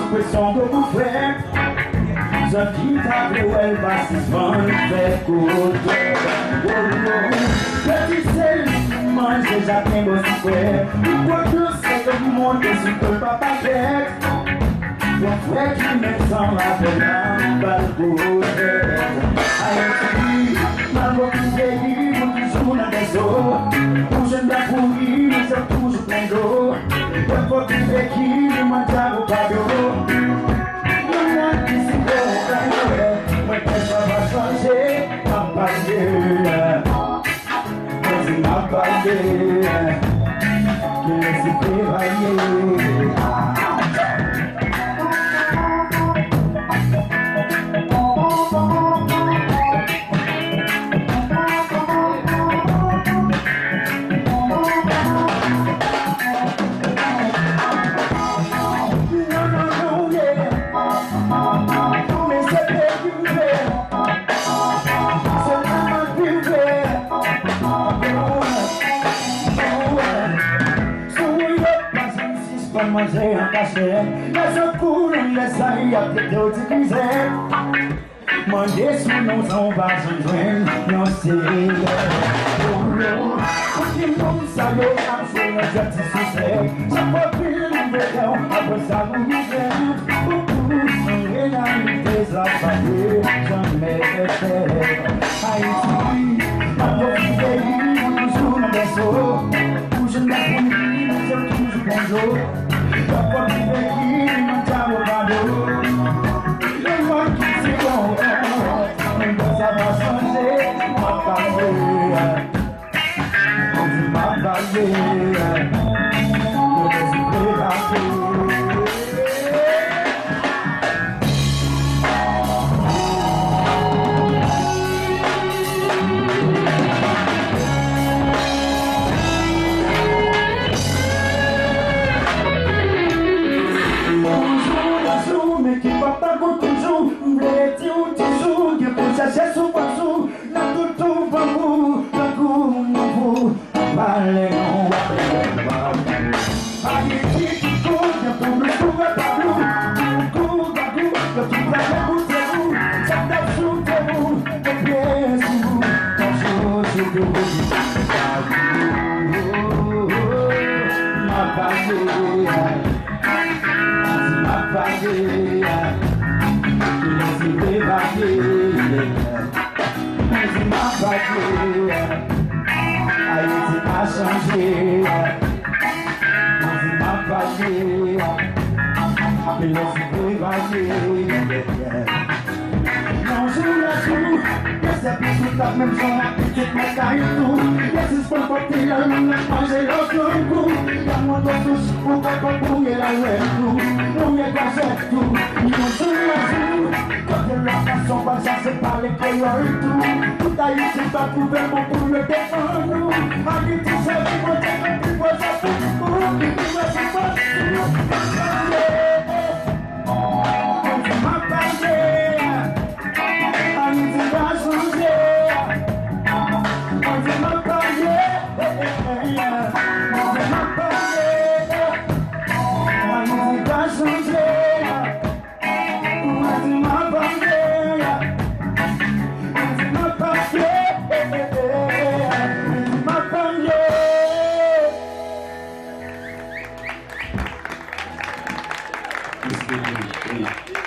pressão do governo. Já que tá pro el basisman fecudo. Deve ser mas eu já tenho esse pé. Enquanto sei do mundo esse corpo a bater. Não é que me são lá pegando barulho. Aí mas vou viver muito juna pessoa. Puxando a polícia, mas eu puxo prendor. Eu vou viver aqui me mandar o padrão. Mas essa vai fazer a bandeira, mas na bandeira que esse povo vai mas é a cachê, mas eu curo nessa ia que eu te quiser. Mas isso não são vasos não sei. Porque não sabe a pessoa já te sucede. Só pode vir no verão, a passar no inverno. Não é na limpeza, fazer, já me refere. Aí sim, mas eu fiquei muito juro, pessoa. Puxa na comida, eu puxo com dor. Eu vou viver aqui, manjar o valor. Eu vou aqui se bom, não gosta mais fazer uma cadeia. Uma cadeia, eu se pegar. C'est sous poisson, na tout bambou, na goumou, parlez non, allez qui court, pour le coup à tableau, coup bagou, le tout va le bout de vous, ça tape sous tes roues, les pieds sous vous, bonjour, c'est de vous, ma pagée, qui laisse débarquer. Mas uma vadia, aí se a changer. Mas uma vadia, pelo se vadia. Não jura tu, essa bicho tá mesmo só na pizza, mas caiu tu. Esses papotilhos não me fazem outro cu. Já mandou dos puta com punheira lento. Não é gazeto, não jura tu. La façon va ça c'est pas les couleurs tout. Tout a eu c'est pas gouvernement pour le défendre. Allez tout ça qui va t'aider, tu vois ça tout pour nous. Tu vois c'est pas tout. Ma parler, allez tu vas changer. On dit ma parler, on dit ma parler. Allez tu vas changer. Thank you.